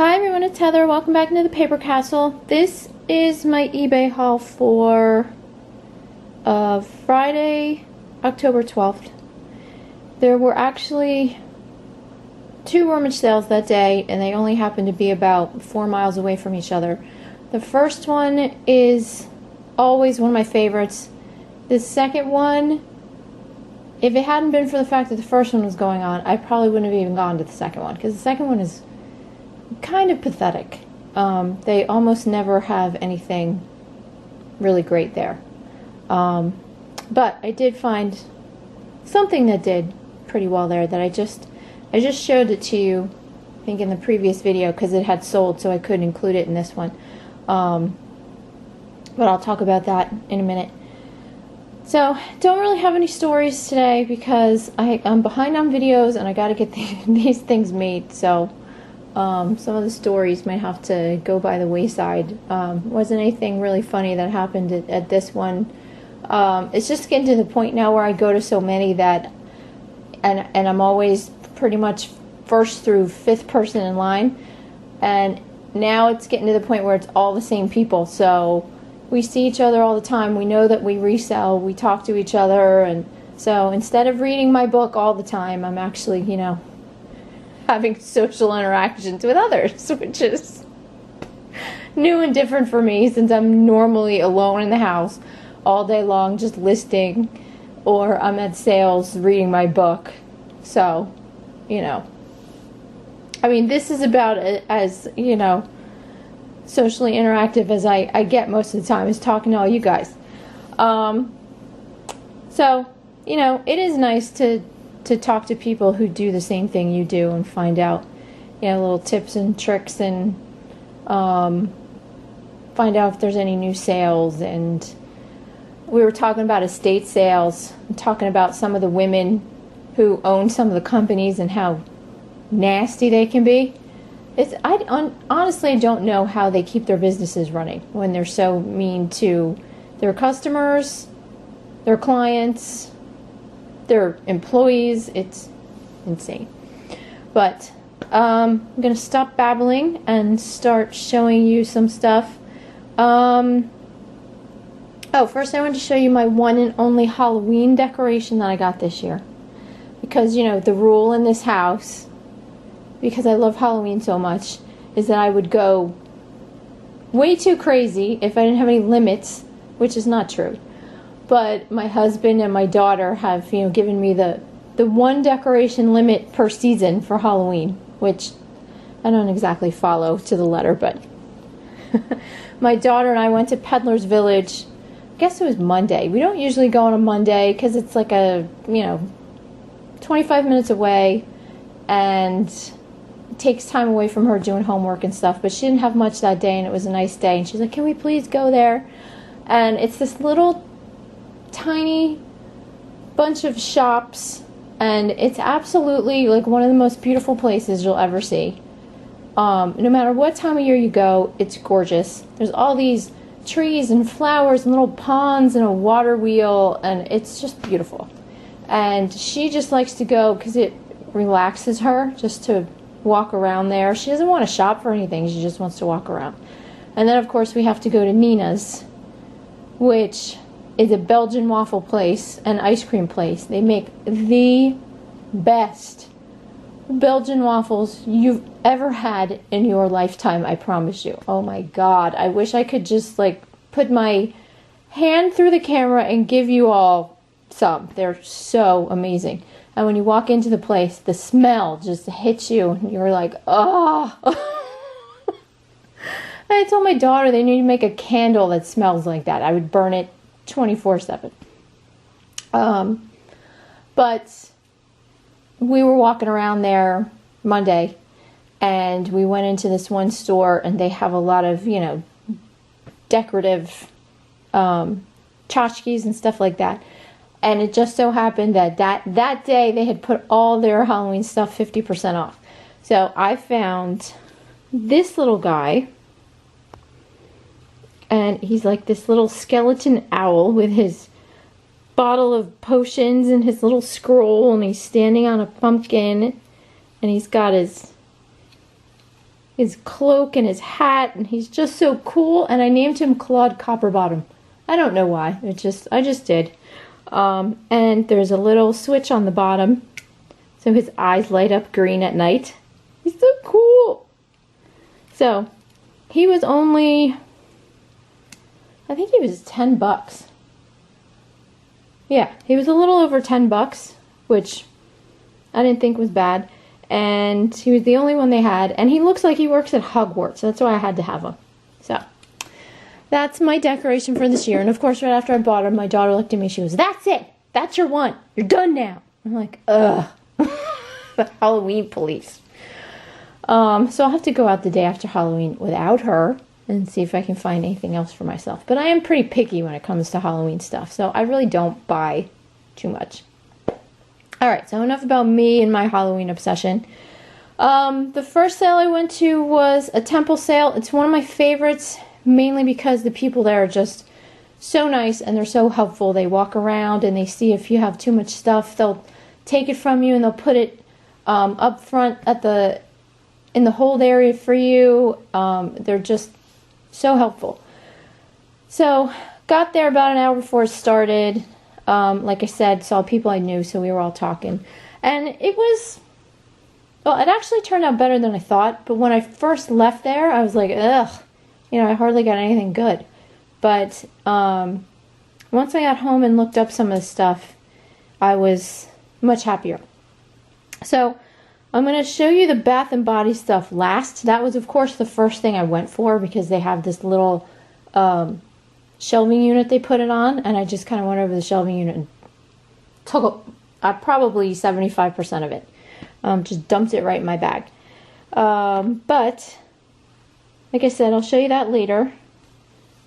Hi everyone, it's Heather. Welcome back into the Paper Castle. This is my eBay haul for Friday, October 12th. There were actually 2 Rummage sales that day, and they only happened to be about 4 miles away from each other. The first one is always one of my favorites. The second one, if it hadn't been for the fact that the first one was going on, I probably wouldn't have even gone to the second one, because the second one is kind of pathetic. They almost never have anything really great there. But I did find something that did pretty well there that I just showed it to you, I think in the previous video, because it had sold, so I couldn't include it in this one. But I'll talk about that in a minute. So, don't really have any stories today because I'm behind on videos and I gotta get these things made, so some of the stories might have to go by the wayside. Wasn't anything really funny that happened at this one. It's just getting to the point now where I go to so many that, and I'm always pretty much first through 5th person in line, and now it's getting to the point where it's all the same people, so we see each other all the time. We know that we resell, we talk to each other, and so instead of reading my book all the time, I'm actually, having social interactions with others, which is new and different for me since I'm normally alone in the house all day long just listing, or I'm at sales reading my book. So, I mean, this is about as, socially interactive as I get most of the time, is talking to all you guys. So, it is nice to talk to people who do the same thing you do and find out, little tips and tricks, and find out if there's any new sales. And we were talking about estate sales, and talking about some of the women who own some of the companies and how nasty they can be. Honestly, I don't know how they keep their businesses running when they're so mean to their customers, their clients, their employees. It's insane. But I'm going to stop babbling and start showing you some stuff. First I want to show you my one and only Halloween decoration that I got this year. Because, the rule in this house, because I love Halloween so much, is that I would go way too crazy if I didn't have any limits, which is not true. But my husband and my daughter have, given me the one decoration limit per season for Halloween, which I don't exactly follow to the letter, but my daughter and I went to Peddler's Village. I guess it was Monday. We don't usually go on a Monday because it's like 25 minutes away, and it takes time away from her doing homework and stuff, but she didn't have much that day, and it was a nice day, and she's like, can we please go there? And it's this little tiny bunch of shops, and it's absolutely like one of the most beautiful places you'll ever see. No matter what time of year you go, it's gorgeous. There's all these trees and flowers and little ponds and a water wheel, and it's just beautiful. And she just likes to go because it relaxes her just to walk around there. She doesn't want to shop for anything, she just wants to walk around. And then of course we have to go to Nina's, which is a Belgian waffle place, an ice cream place. They make the best Belgian waffles you've ever had in your lifetime, I promise you. Oh my god, I wish I could just put my hand through the camera and give you all some. They're so amazing. And when you walk into the place, the smell just hits you, and you're like, oh. I told my daughter they need to make a candle that smells like that. I would burn it 24/7. But we were walking around there Monday, and we went into this one store, and they have a lot of, decorative tchotchkes and stuff like that. And it just so happened that day they had put all their Halloween stuff 50% off. So I found this little guy, and he's like this little skeleton owl with his bottle of potions and his little scroll, and he's standing on a pumpkin, and he's got his his cloak and his hat, and he's just so cool. And I named him Claude Copperbottom. I don't know why. I just did. And there's a little switch on the bottom, so his eyes light up green at night. He's so cool. So he was only, I think he was $10. Yeah, he was a little over $10, which I didn't think was bad. And he was the only one they had. And he looks like he works at Hogwarts. So that's why I had to have him. So that's my decoration for this year. And of course, right after I bought him, my daughter looked at me. She goes, "That's it. That's your one. You're done now." I'm like, ugh. The Halloween police. So I'll have to go out the day after Halloween without her and see if I can find anything else for myself. But I am pretty picky when it comes to Halloween stuff. So I really don't buy too much. Alright, so enough about me and my Halloween obsession. The first sale I went to was a temple sale. It's one of my favorites, mainly because the people there are just so nice and they're so helpful. They walk around and they see if you have too much stuff, they'll take it from you and they'll put it up front in the hold area for you. They're just so helpful. So, got there about an hour before it started. Like I said, saw people I knew, so we were all talking. And it actually turned out better than I thought. But when I first left there, I was like, ugh, I hardly got anything good. But once I got home and looked up some of the stuff, I was much happier. So I'm going to show you the Bath and Body stuff last. That was, of course, the first thing I went for because they have this little shelving unit they put it on, and I just kind of went over the shelving unit and took probably 75% of it. Just dumped it right in my bag. But, like I said, I'll show you that later.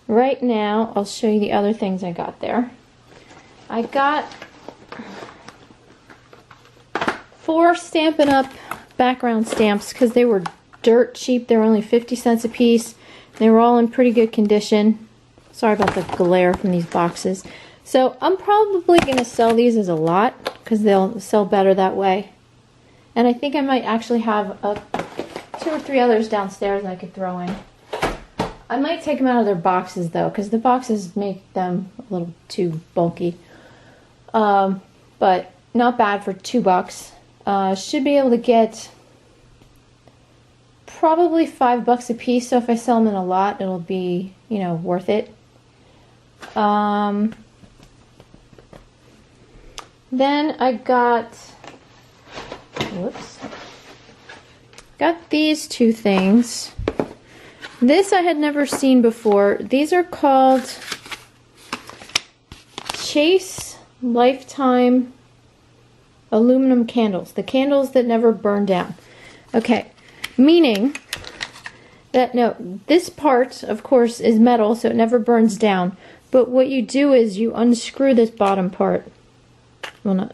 Right now, I'll show you the other things I got there. I got 4 Stampin' Up! Background stamps because they were dirt cheap. They were only 50 cents a piece. They were all in pretty good condition. Sorry about the glare from these boxes. So I'm probably going to sell these as a lot because they'll sell better that way. And I think I might actually have 2 or 3 others downstairs that I could throw in. I might take them out of their boxes though because the boxes make them a little too bulky. But not bad for $2. Should be able to get probably $5 a piece. So if I sell them in a lot, it'll be, worth it. Then I got these 2 things. This I had never seen before. These are called Chase Lifetime aluminum candles. The candles that never burn down. Okay, meaning that, no, this part, of course, is metal, so it never burns down. But what you do is you unscrew this bottom part. Well,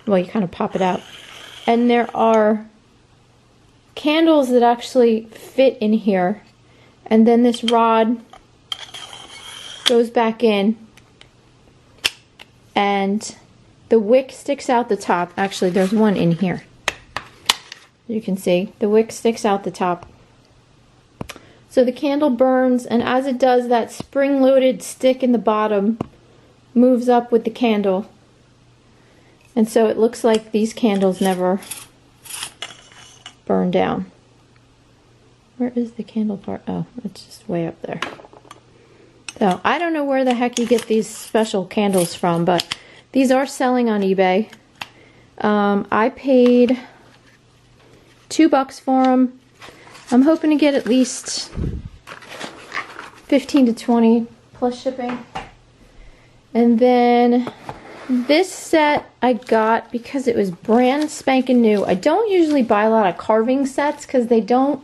you kind of pop it out. And there are candles that actually fit in here. And then this rod goes back in. And the wick sticks out the top. Actually, there's one in here. You can see the wick sticks out the top. So the candle burns, and as it does, that spring-loaded stick in the bottom moves up with the candle. And so it looks like these candles never burn down. Where is the candle part? Oh, it's just way up there. So I don't know where the heck you get these special candles from, but these are selling on eBay. I paid $2 for them. I'm hoping to get at least 15 to 20 plus shipping. And then this set I got because it was brand spanking new. I don't usually buy a lot of carving sets because they don't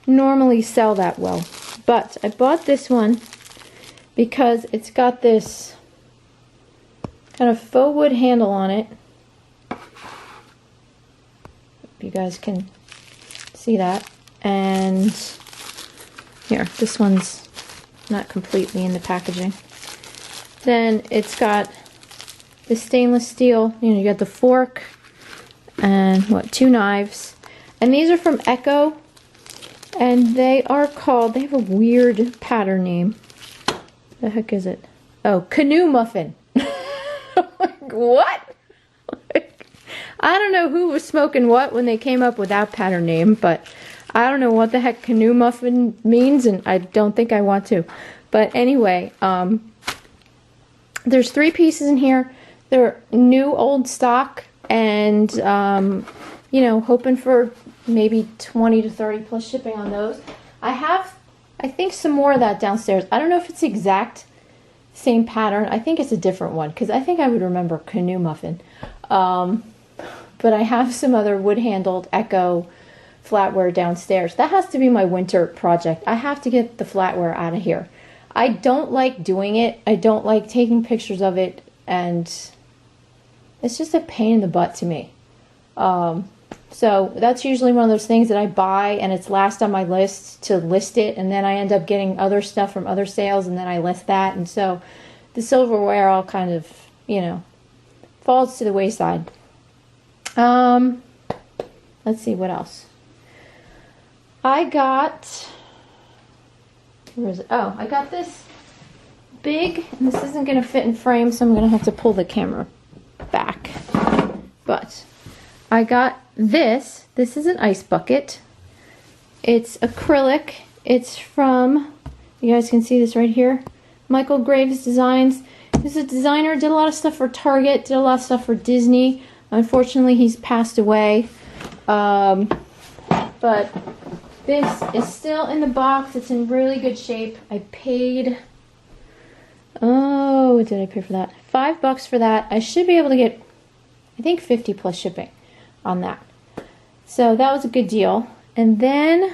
normally sell that well. But I bought this one because it's got this kind of faux wood handle on it. Hope you guys can see that. And here, this one's not completely in the packaging. Then it's got the stainless steel, you got the fork and 2 knives. And these are from Echo. And they are called, they have a weird pattern name. The heck is it? Oh, Canoe Muffin. Like, what? Like, I don't know who was smoking what when they came up with that pattern name, but I don't know what the heck Canoe Muffin means, and I don't think I want to. But anyway, there's 3 pieces in here. They're new old stock, and you know, hoping for maybe 20 to 30 plus shipping on those. I have, I think, some more of that downstairs. I don't know if it's the exact same pattern. I think it's a different one, because I think I would remember Canoe Muffin. But I have some other wood-handled Echo flatware downstairs. That has to be my winter project. I have to get the flatware out of here. I don't like doing it. I don't like taking pictures of it, and it's just a pain in the butt to me. So that's usually one of those things that I buy and it's last on my list to list it, and then I end up getting other stuff from other sales and then I list that, and so the silverware all kind of, you know, falls to the wayside. Let's see what else. I got, where is it? Oh, I got this big, and this isn't going to fit in frame, so I'm going to have to pull the camera back. But I got this. This is an ice bucket. It's acrylic. It's from, you guys can see this right here, Michael Graves Designs. He's a designer, did a lot of stuff for Target, did a lot of stuff for Disney. Unfortunately, he's passed away. But this is still in the box. It's in really good shape. I paid, oh, what did I pay for that? $5 for that. I should be able to get, I think, 50 plus shipping on that. So that was a good deal. And then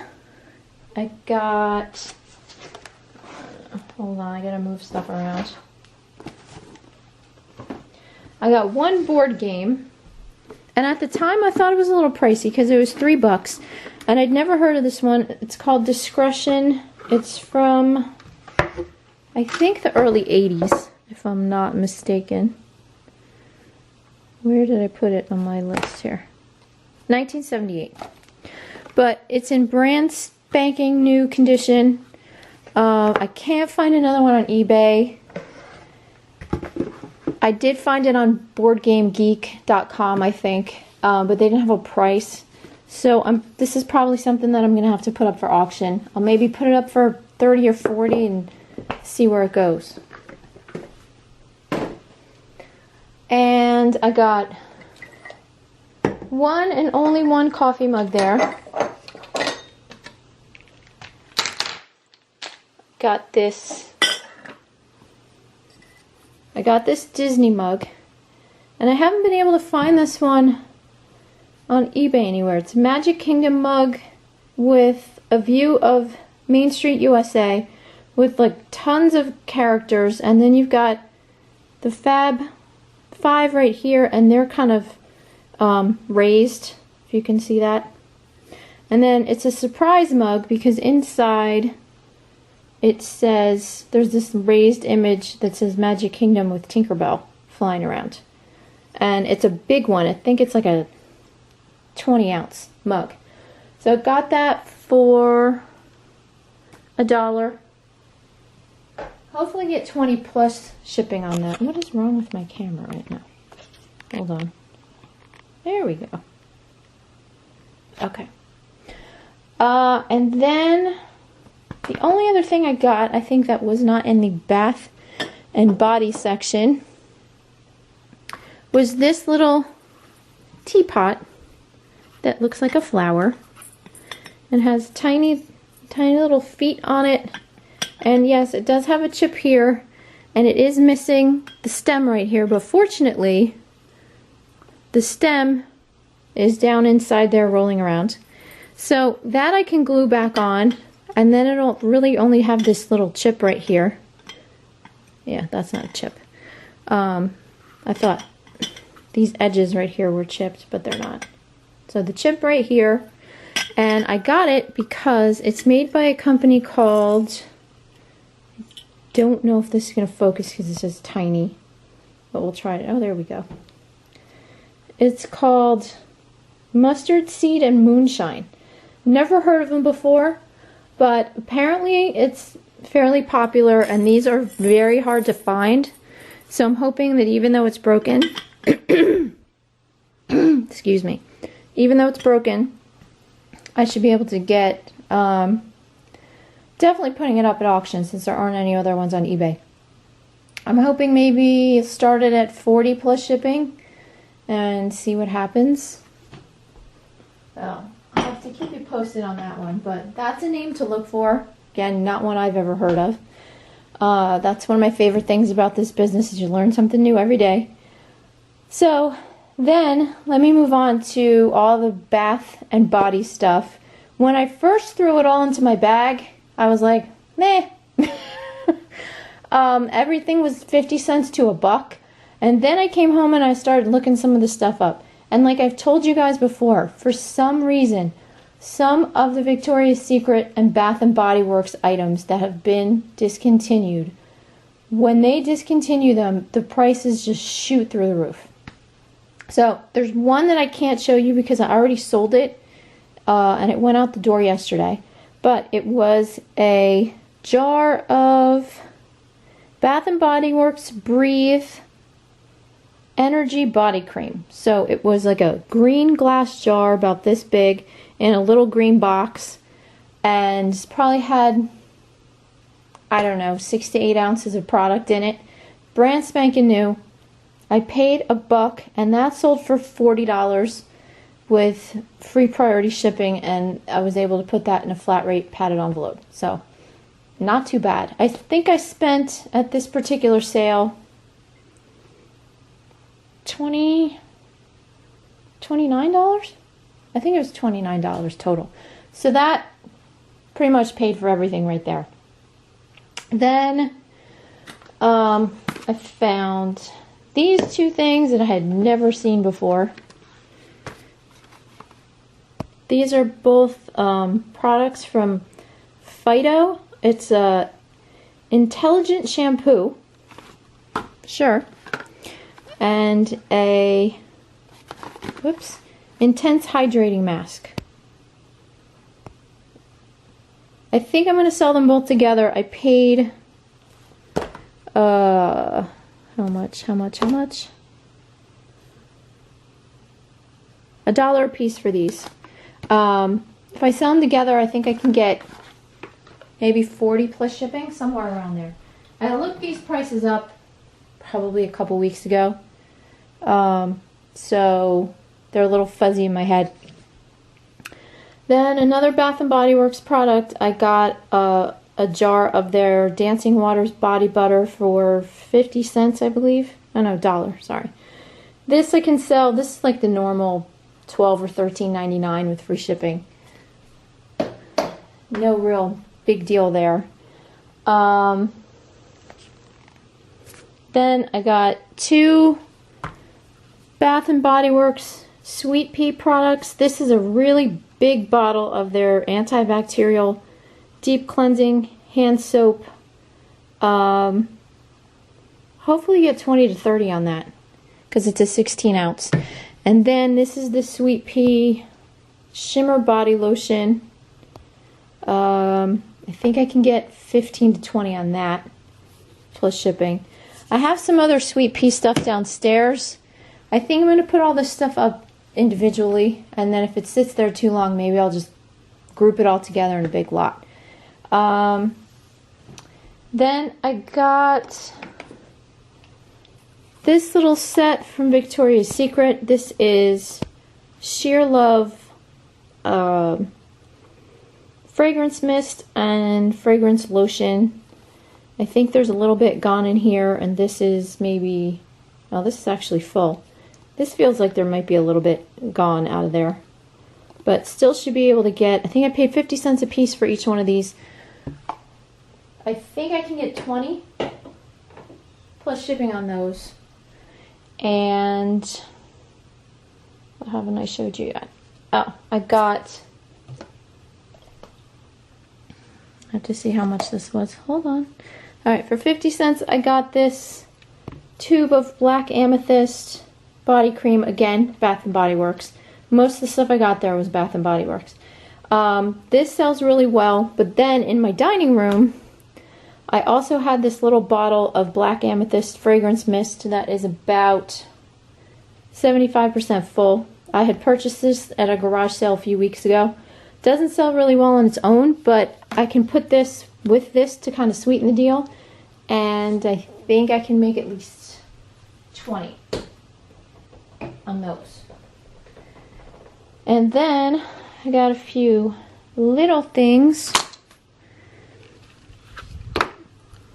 I got, hold on, I gotta move stuff around. I got one board game, and at the time I thought it was a little pricey because it was $3, and I'd never heard of this one. It's called Discretion. It's from, I think, the early 80s, if I'm not mistaken. Where did I put it on my list here? 1978. But it's in brand spanking new condition. I can't find another one on eBay. I did find it on BoardGameGeek.com, I think, but they didn't have a price. So this is probably something that I'm going to have to put up for auction. I'll maybe put it up for 30 or 40 and see where it goes. And I got one and only one coffee mug there. Got this. I got this Disney mug, and I haven't been able to find this one on eBay anywhere. It's a Magic Kingdom mug with a view of Main Street, USA, with like tons of characters, and then you've got the Fab 5 right here, and they're kind of raised, if you can see that. And then it's a surprise mug because inside it says, there's this raised image that says Magic Kingdom with Tinkerbell flying around. And it's a big one. I think it's like a 20-ounce mug. So I got that for $1. Hopefully get 20 plus shipping on that. What is wrong with my camera right now? Hold on. There we go. Okay. And then the only other thing I got, I think that was not in the bath and body section, was this little teapot that looks like a flower and has tiny little feet on it. And yes, it does have a chip here, and it is missing the stem right here, but fortunately the stem is down inside there rolling around. So that I can glue back on, and then it'll really only have this little chip right here. Yeah, that's not a chip. I thought these edges right here were chipped, but they're not. So the chip right here, and I got it because it's made by a company called, I don't know if this is going to focus because it says tiny, but we'll try it. Oh, there we go. It's called Mustard Seed and Moonshine. Never heard of them before. but apparently it's fairly popular, and these are very hard to find. So I'm hoping that even though it's broken, excuse me, even though it's broken, I should be able to get, definitely putting it up at auction since there aren't any other ones on eBay. I'm hoping maybe start it at 40 plus shipping and see what happens. So I'll have to keep you posted on that one, but that's a name to look for. Again, not one I've ever heard of. That's one of my favorite things about this business is you learn something new every day. So then let me move on to all the bath and body stuff. When I first threw it all into my bag, I was like, meh. Everything was 50 cents to $1. And then I came home and I started looking some of the stuff up. And like I've told you guys before, for some reason, some of the Victoria's Secret and Bath and Body Works items that have been discontinued, when they discontinue them, the prices just shoot through the roof. So there's one that I can't show you because I already sold it, and it went out the door yesterday. But it was a jar of Bath and Body Works Breathe Energy Body Cream. So it was like a green glass jar about this big in a little green box, and probably had, I don't know, 6 to 8 ounces of product in it. Brand spanking new. I paid $1, and that sold for $40 with free priority shipping, and I was able to put that in a flat rate padded envelope. So not too bad. I think I spent at this particular sale $29. I think it was $29 total. So that pretty much paid for everything right there. Then I found these two things that I had never seen before. These are both products from Fido. It's a intelligent shampoo. Sure. And a intense hydrating mask. I think I'm going to sell them both together. I paid how much? $1 a piece for these. If I sell them together, I think I can get maybe 40 plus shipping, somewhere around there. I looked these prices up probably a couple weeks ago. So they're a little fuzzy in my head. Then another Bath and Body Works product, I got a jar of their Dancing Waters body butter for 50 cents, I believe. Oh no, $1, sorry. This I can sell, this is like the normal $12 or $13.99 with free shipping. No real big deal there. Then I got 2 Bath and Body Works Sweet Pea products. This is a really big bottle of their antibacterial deep cleansing hand soap. Hopefully you get 20 to 30 on that because it's a 16 ounce. And then this is the Sweet Pea Shimmer Body Lotion. I think I can get 15 to 20 on that plus shipping. I have some other Sweet Pea stuff downstairs. I think I'm going to put all this stuff up individually, and then if it sits there too long, maybe I'll just group it all together in a big lot. Then I got this little set from Victoria's Secret. This is Sheer Love fragrance mist and fragrance lotion. I think there's a little bit gone in here, and this is maybe, oh, this is actually full. This feels like there might be a little bit gone out of there, but still should be able to get, I think I paid 50 cents a piece for each one of these. I think I can get 20 plus shipping on those. And what haven't I showed you yet? Oh, I got, I have to see how much this was. Hold on. Alright, for 50 cents I got this tube of Black Amethyst body cream. Again, Bath and Body Works. Most of the stuff I got there was Bath and Body Works. This sells really well, but then in my dining room, I also had this little bottle of Black Amethyst Fragrance Mist that is about 75% full. I had purchased this at a garage sale a few weeks ago. Doesn't sell really well on its own, but I can put this with this to kind of sweeten the deal, and I think I can make at least 20 on those. And then I got a few little things.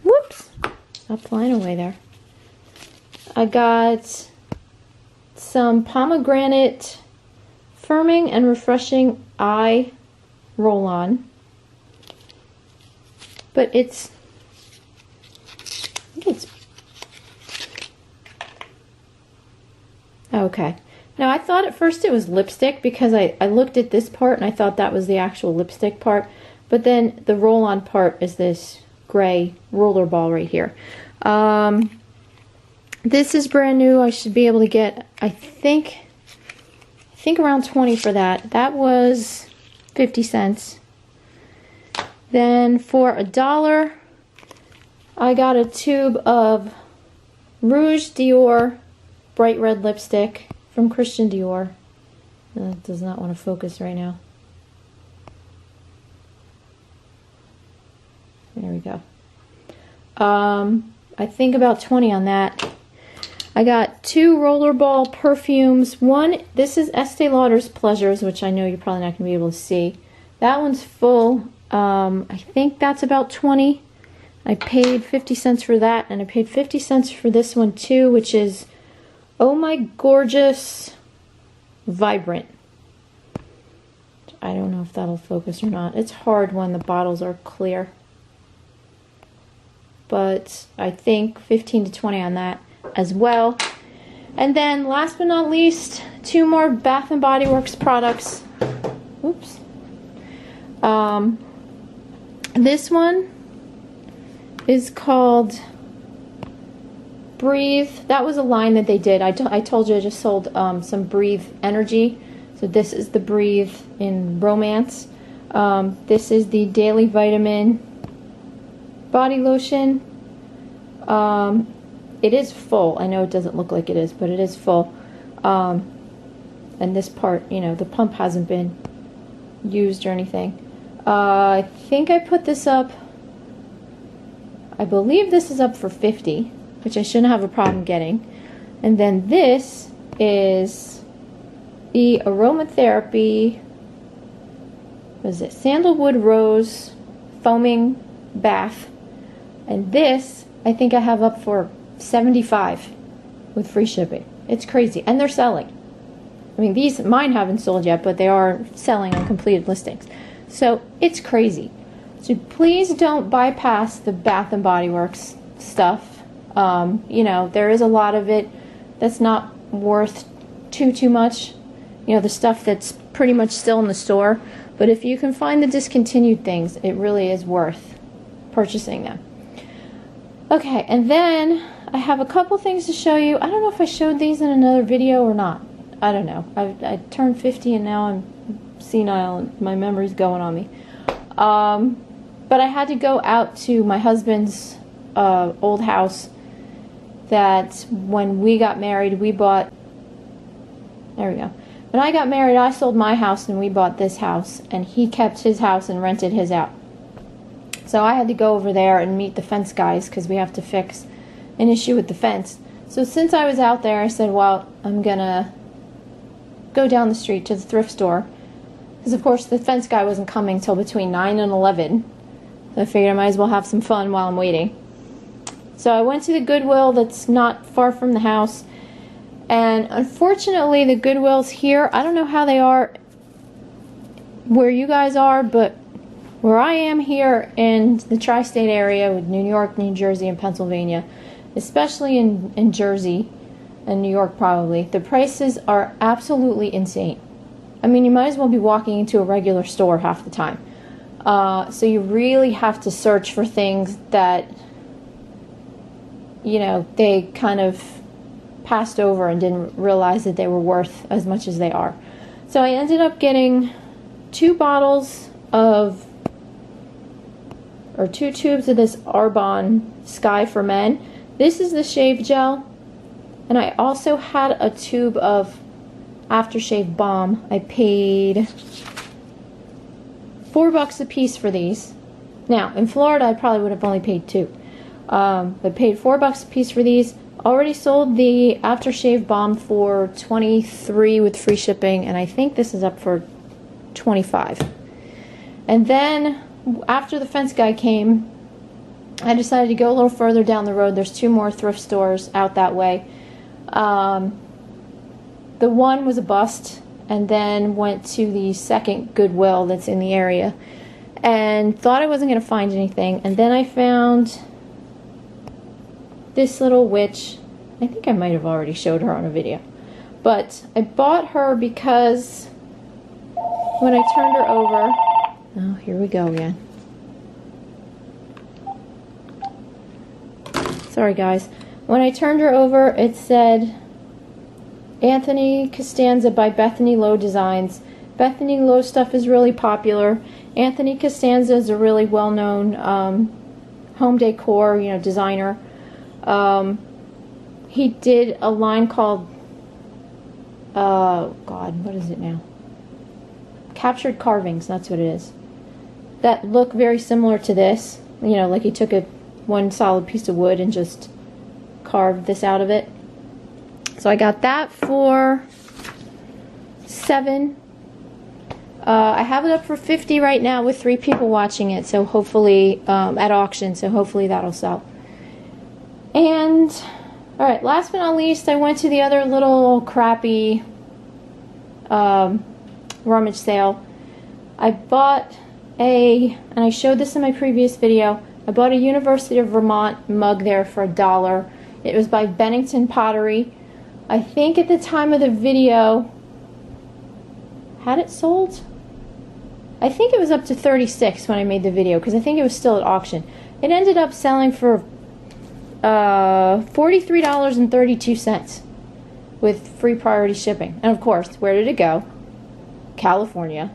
Whoops! Stop flying away there. I got some pomegranate firming and refreshing eye roll-on. But I think it's okay. Now I thought at first it was lipstick because I looked at this part and I thought that was the actual lipstick part. But then the roll-on part is this gray roller ball right here. This is brand new. I should be able to get, I think around 20 for that. That was 50 cents. Then for $1, I got a tube of Rouge Dior bright red lipstick from Christian Dior. That does not want to focus right now. There we go. I think about 20 on that. I got 2 rollerball perfumes. One, this is Estee Lauder's Pleasures, which I know you're probably not going to be able to see. That one's full. I think that's about 20. I paid 50 cents for that, and I paid 50 cents for this one too, which is Oh My Gorgeous Vibrant. I don't know if that'll focus or not. It's hard when the bottles are clear. But I think 15 to 20 on that as well. And then last but not least, 2 more Bath & Body Works products. Oops. This one is called Breathe. That was a line that they did. I told you I just sold some Breathe Energy. So this is the Breathe in Romance. This is the Daily Vitamin Body Lotion. It is full. I know it doesn't look like it is, but it is full. And this part, you know, the pump hasn't been used or anything. I think I put this up, I believe this is up for 50, which I shouldn't have a problem getting. And then this is the Aromatherapy, what is it, Sandalwood Rose Foaming Bath. And this, I think I have up for 75 with free shipping. It's crazy. And they're selling. I mean, these, mine haven't sold yet, but they are selling on completed listings. So it's crazy. So please don't bypass the Bath & Body Works stuff. You know, there is a lot of it that's not worth too much. You know, the stuff that's pretty much still in the store. But if you can find the discontinued things, it really is worth purchasing them. Okay, and then I have a couple things to show you. I don't know if I showed these in another video or not. I don't know. I turned 50 and now I'm senile and my memory's going on me. But I had to go out to my husband's old house that when we got married, we bought, there we go. When I got married, I sold my house and we bought this house, and he kept his house and rented his out. So I had to go over there and meet the fence guys because we have to fix an issue with the fence. So since I was out there, I said, well, I'm gonna go down the street to the thrift store, because of course the fence guy wasn't coming till between 9 and 11. So I figured I might as well have some fun while I'm waiting. So I went to the Goodwill that's not far from the house, and unfortunately the Goodwills here, I don't know how they are where you guys are, but where I am here in the tri-state area with New York, New Jersey, and Pennsylvania, especially in Jersey and New York probably, the prices are absolutely insane. I mean, you might as well be walking into a regular store half the time. So you really have to search for things that, you know, they kind of passed over and didn't realize that they were worth as much as they are. So I ended up getting 2 bottles of, or 2 tubes of this Arbonne Sky for Men. This is the shave gel, and I also had a tube of aftershave balm. I paid $4 a piece for these. Now, in Florida, I probably would have only paid 2. But paid $4 a piece for these. Already sold the aftershave balm for $23 with free shipping, and I think this is up for $25. And then, after the fence guy came, I decided to go a little further down the road. There's 2 more thrift stores out that way. The one was a bust, and then went to the second Goodwill that's in the area, and thought I wasn't going to find anything. And then I found this little witch. I think I might have already showed her on a video, but I bought her because when I turned her over, oh, here we go again. Sorry guys. When I turned her over, it said Anthony Costanza by Bethany Lowe Designs. Bethany Lowe stuff is really popular. Anthony Costanza is a really well-known home decor, designer. He did a line called, God, what is it now? Captured Carvings, that's what it is. That look very similar to this. Like he took one solid piece of wood and just carved this out of it. So I got that for $7. I have it up for $50 right now with 3 people watching it, so hopefully, at auction, so hopefully that'll sell. And, alright, last but not least, I went to the other little crappy rummage sale. I bought and I showed this in my previous video, I bought a University of Vermont mug there for $1. It was by Bennington Pottery. I think at the time of the video, had it sold? I think it was up to $36 when I made the video, because I think it was still at auction. It ended up selling for $43.32 with free priority shipping. And of course, where did it go? California.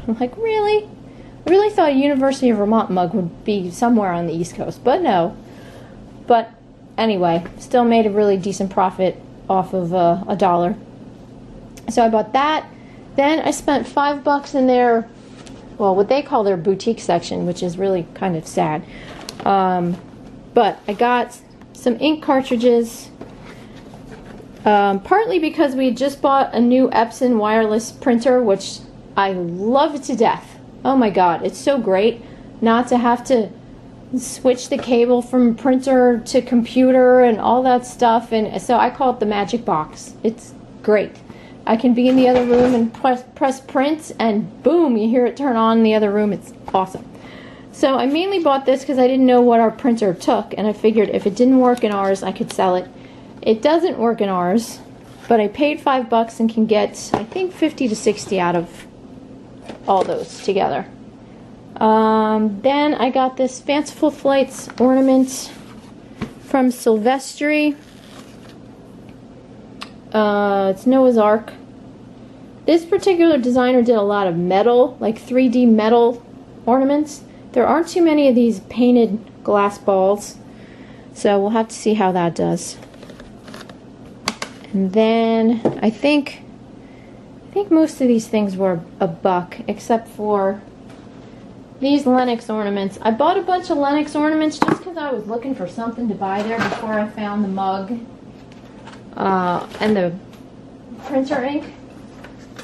I'm like, really? I really thought a University of Vermont mug would be somewhere on the East Coast, but no. But anyway, still made a really decent profit off of $1. So I bought that. Then I spent $5 in their, well, what they call their boutique section, which is really kind of sad. But I got some ink cartridges, partly because we had just bought a new Epson wireless printer, which I love to death. Oh my god, it's so great not to have to switch the cable from printer to computer and all that stuff. And so I call it the magic box. It's great. I can be in the other room and press print, and boom, you hear it turn on in the other room. It's awesome. So I mainly bought this because I didn't know what our printer took, and I figured if it didn't work in ours, I could sell it. It doesn't work in ours, but I paid $5 and can get, I think, 50 to 60 out of all those together. Then I got this Fanciful Flights ornament from Silvestri. It's Noah's Ark. This particular designer did a lot of metal, like 3D metal ornaments. There aren't too many of these painted glass balls, so we'll have to see how that does. And then I think most of these things were $1, except for these Lenox ornaments. I bought a bunch of Lenox ornaments just because I was looking for something to buy there before I found the mug and the printer ink.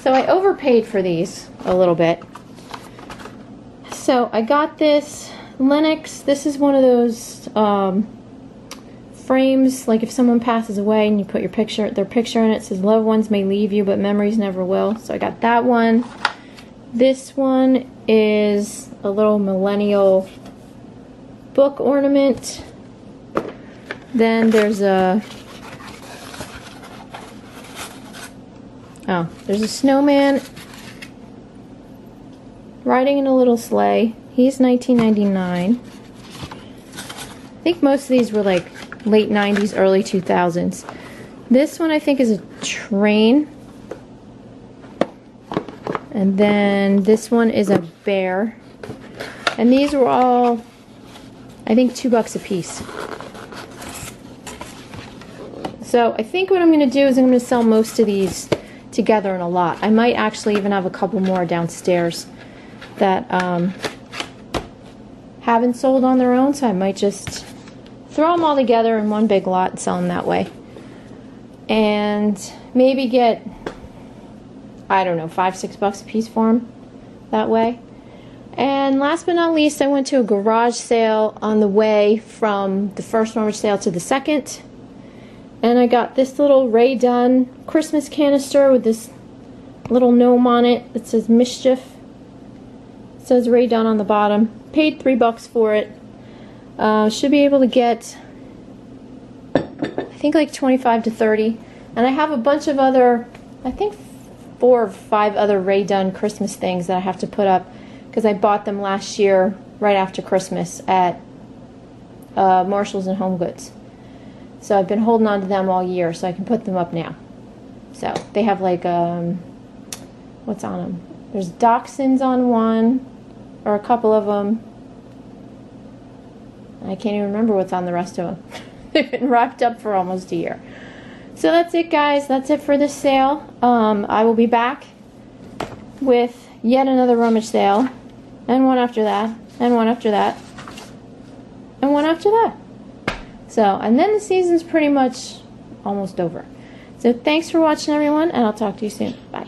So I overpaid for these a little bit. So I got this Lenox. This is one of those frames, like if someone passes away and you put their picture in it. It says loved ones may leave you but memories never will. So I got that one. This one is a little millennial book ornament. Then there's there's a snowman riding in a little sleigh. He's $19.99. I think most of these were like late 90s, early 2000s. This one I think is a train. And then this one is a bear. And these were all, I think, $2 a piece. So I think what I'm going to do is I'm going to sell most of these together in a lot. I might actually even have a couple more downstairs that haven't sold on their own, so I might just throw them all together in one big lot and sell them that way. And maybe get, I don't know, $5-6 a piece for them that way. And last but not least, I went to a garage sale on the way from the first Rummage sale to the second. And I got this little Ray Dunn Christmas canister with this little gnome on it that says Mischief. It says Ray Dunn on the bottom. Paid $3 for it. Should be able to get, I think, like 25 to 30. And I have a bunch of other, I think 4 or 5 other Ray Dunn Christmas things that I have to put up because I bought them last year right after Christmas at Marshalls and Home Goods. So I've been holding on to them all year so I can put them up now. So they have like, what's on them? There's dachshunds on one, or a couple of them. I can't even remember what's on the rest of them. They've been wrapped up for almost a year. So that's it, guys. That's it for this sale. I will be back with yet another Rummage sale, and one after that, and one after that, and one after that. So, and then the season's pretty much almost over. So thanks for watching, everyone, and I'll talk to you soon. Bye.